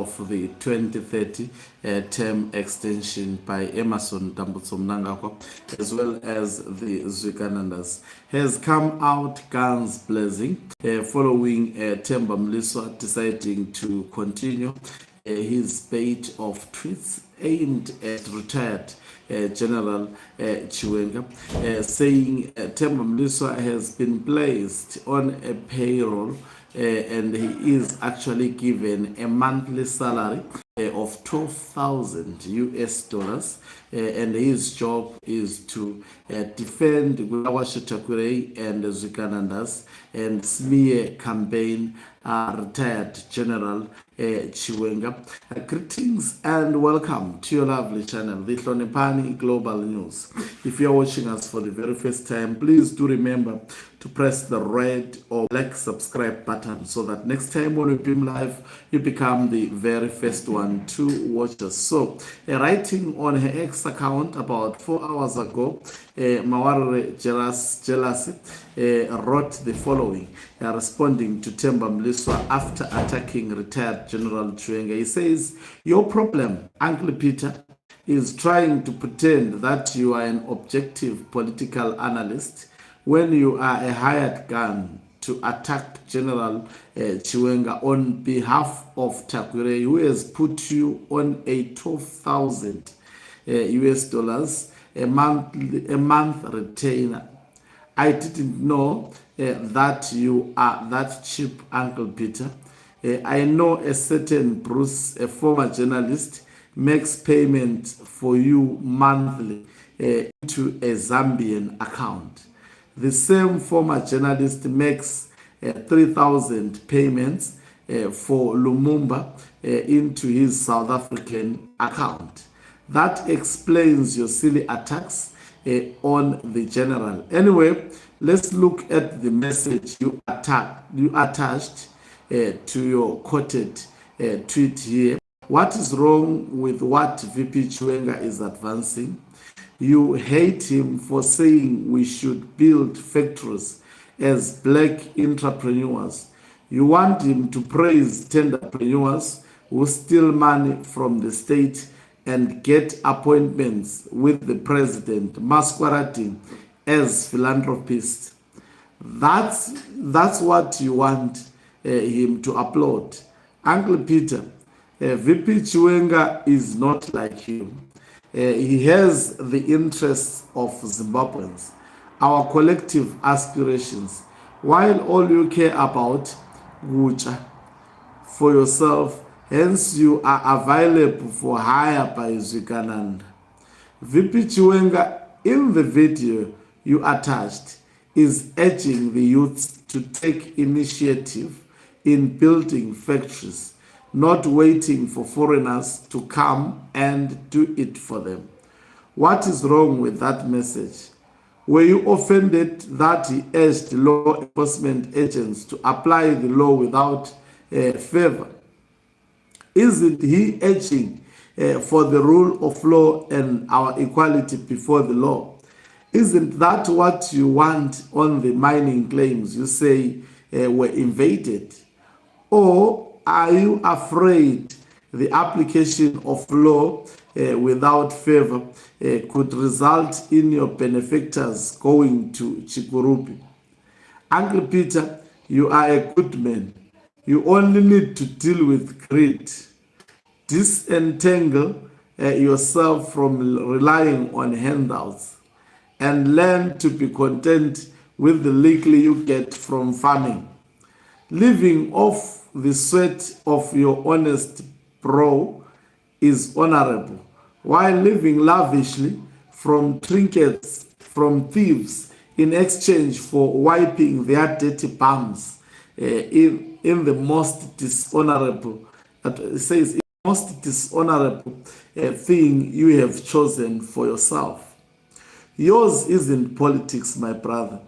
of the 2030 term extension by Emerson Tambutso Mnangagwa, as well as the Zwikanandas, has come out guns blazing following Themba Mliswa deciding to continue his spate of tweets aimed at retired General Chiwenga, saying Themba Mliswa has been placed on a payroll and he is actually given a monthly salary of 12,000 US dollars, and his job is to defend Tagwirei and Zwikanandas and smear campaign retired General Chiwenga. Greetings and welcome to your lovely channel, the Hlonipani Global News. If you are watching us for the very first time, please do remember to press the red or black subscribe button so that next time when we beam live, you become the very first one to watch us. So, writing on her X account about 4 hours ago, Mawarire wrote the following, responding to Themba Mliswa after attacking retired General Chiwenga. He says, "Your problem, Uncle Peter, is trying to pretend that you are an objective political analyst when you are a hired gun to attack General Chiwenga on behalf of Tagwirei, who has put you on a 12,000 US dollars a month retainer. I didn't know that you are that cheap, Uncle Peter. I know a certain Bruce, a former journalist, makes payment for you monthly into a Zambian account. The same former journalist makes 3,000 payments for Lumumba into his South African account. That explains your silly attacks on the general. Anyway, let's look at the message you attached to your quoted tweet here. What is wrong with what VP Chiwenga is advancing? You hate him for saying we should build factories as black entrepreneurs. You want him to praise tenderpreneurs who steal money from the state and get appointments with the president, masquerading as philanthropists. That's what you want him to applaud. Uncle Peter, VP Chiwenga is not like you. He has the interests of Zimbabweans, our collective aspirations, while all you care about, Gucha, for yourself, hence you are available for hire by Zwikananda. VP Chiwenga, in the video you attached, is urging the youths to take initiative in building factories, not waiting for foreigners to come and do it for them. What is wrong with that message? Were you offended that he urged law enforcement agents to apply the law without favor? Isn't he urging for the rule of law and our equality before the law? Isn't that what you want on the mining claims you say were invaded? Or are you afraid the application of law without favor could result in your benefactors going to Chikurupi? Uncle Peter, you are a good man. You only need to deal with greed. Disentangle yourself from relying on handouts and learn to be content with the little you get from farming. Living off the sweat of your honest brow is honorable, while living lavishly from trinkets from thieves in exchange for wiping their dirty palms in the most dishonorable, it says, most dishonorable thing you have chosen for yourself. Yours isn't politics, my brother.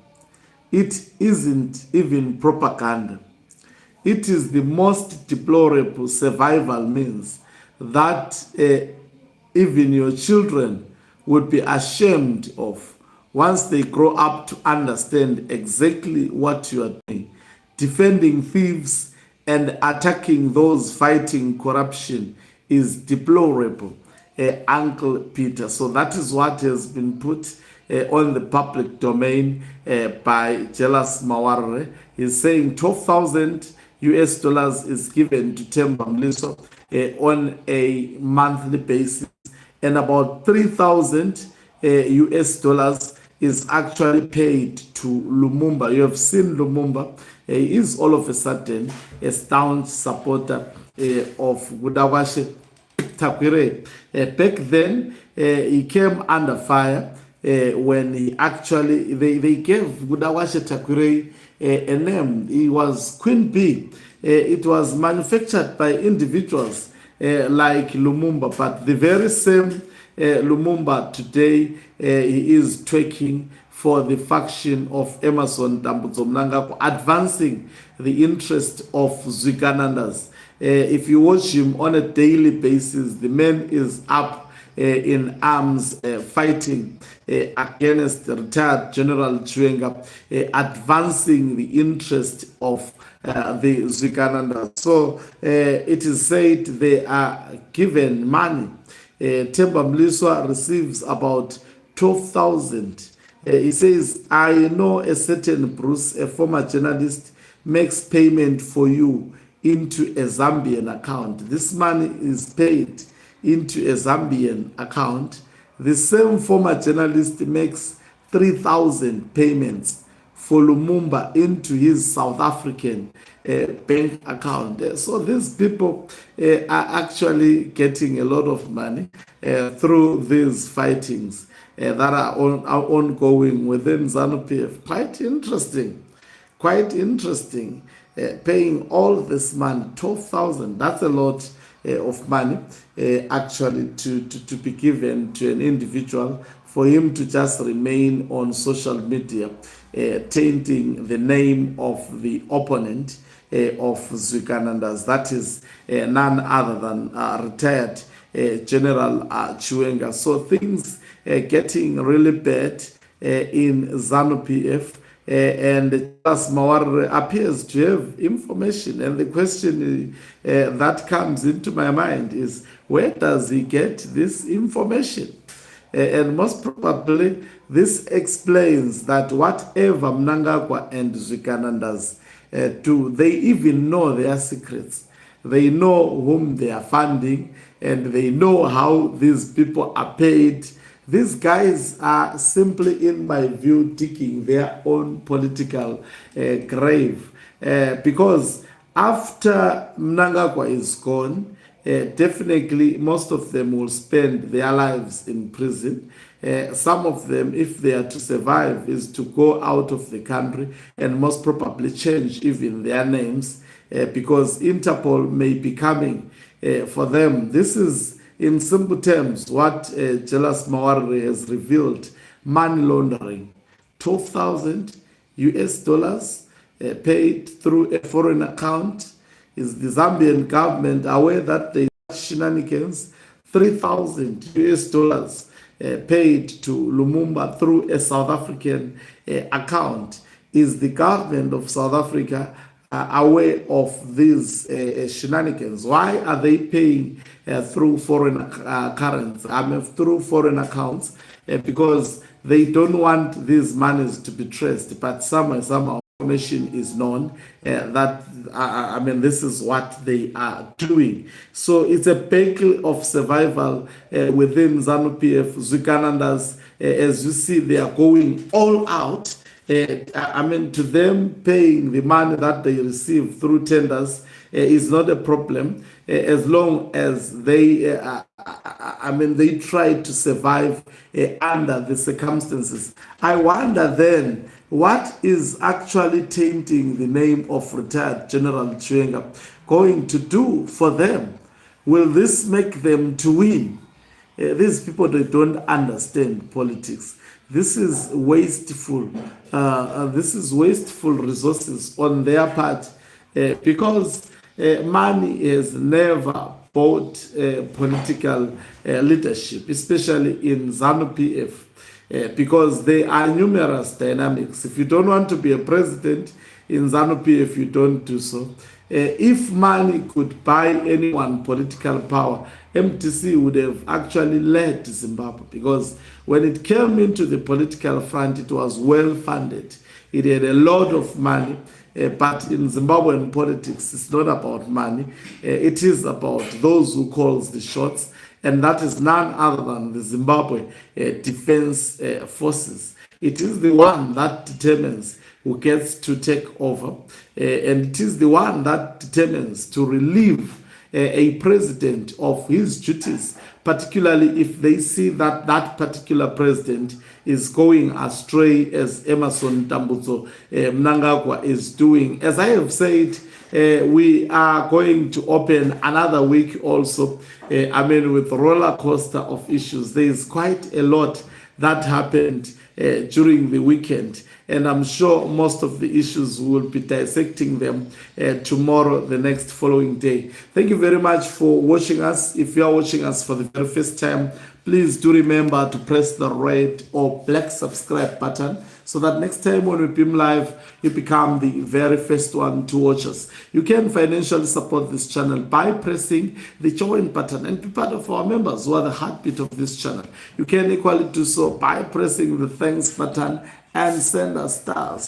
It isn't even propaganda. It is the most deplorable survival means that even your children would be ashamed of once they grow up to understand exactly what you are doing, defending thieves and attacking those fighting corruption is deplorable, Uncle Peter. So that is what has been put on the public domain by Jealous Mawarire. He's saying 12,000 US dollars is given to Themba Mliswa on a monthly basis, and about 3,000 US dollars is actually paid to Lumumba. You have seen Lumumba. He is all of a sudden a staunch supporter of Budawashe Tagwirei. Back then, he came under fire when he actually, they gave Budawashe Tagwirei a name. He was Queen Bee. It was manufactured by individuals like Lumumba, but the very same Lumumba today, he is twerking for the faction of Emerson Dambudzo Mnangagwa, advancing the interest of Zwiganandas. If you watch him on a daily basis, the man is up in arms fighting against retired General Chiwenga, advancing the interest of the Zwiganandas. So it is said they are given money. Themba Mliswa receives about 12,000. He says, I know a certain Bruce, a former journalist, makes payment for you into a Zambian account. This money is paid into a Zambian account. The same former journalist makes 3,000 payments for Lumumba into his South African bank account. So these people are actually getting a lot of money through these fightings that are ongoing within ZANU-PF. Quite interesting. Quite interesting. Paying all this money, 12,000, that's a lot of money actually to be given to an individual for him to just remain on social media tainting the name of the opponent of Zwiganandas. That is none other than retired General Chiwenga. So things getting really bad in ZANU-PF. And Jealous Mawarire appears to have information, and the question that comes into my mind is, where does he get this information? And most probably this explains that whatever Mnangagwa and Zwiganandas do, they even know their secrets. They know whom they are funding, and they know how these people are paid. These guys are simply, in my view, digging their own political grave. Because after Mnangagwa is gone, definitely most of them will spend their lives in prison. Some of them, if they are to survive, is to go out of the country and most probably change even their names because Interpol may be coming for them. This is, in simple terms, what Jealous Mawarire has revealed: money laundering, 12,000 US dollars paid through a foreign account. Is the Zambian government aware that they shenanigans? 3,000 US dollars paid to Lumumba through a South African account. Is the government of South Africa aware of these shenanigans? Why are they paying through foreign currency? Through foreign accounts, because they don't want these monies to be traced. But somehow information is known that this is what they are doing. So it's a battle of survival within ZANU-PF. Zwiganandas, as you see, they are going all out. To them, paying the money that they receive through tenders is not a problem as long as they they try to survive under the circumstances. I wonder then, what is actually tainting the name of retired General Chiwenga going to do for them? Will this make them to win? These people, they don't understand politics. This is wasteful. This is wasteful resources on their part because money has never bought political leadership, especially in ZANU-PF, because there are numerous dynamics. If you don't want to be a president in ZANU-PF, you don't do so. If money could buy anyone political power, MTC would have actually led Zimbabwe, because when it came into the political front, it was well funded. It had a lot of money. But in Zimbabwean politics, it's not about money. It is about those who calls the shots, and that is none other than the Zimbabwe Defense Forces. It is the one that determines who gets to take over, and it is the one that determines to relieve a president of his duties, particularly if they see that that particular president is going astray, as Emerson Tambutso Mnangagwa is doing. As I have said, we are going to open another week also, with roller coaster of issues. There is quite a lot that happened during the weekend, and I'm sure most of the issues will be dissecting them tomorrow, the next following day. Thank you very much for watching us. If you are watching us for the very first time, please do remember to press the red or black subscribe button, so that next time when we beam live, you become the very first one to watch us. You can financially support this channel by pressing the join button and be part of our members who are the heartbeat of this channel. You can equally do so by pressing the thanks button and send us stars.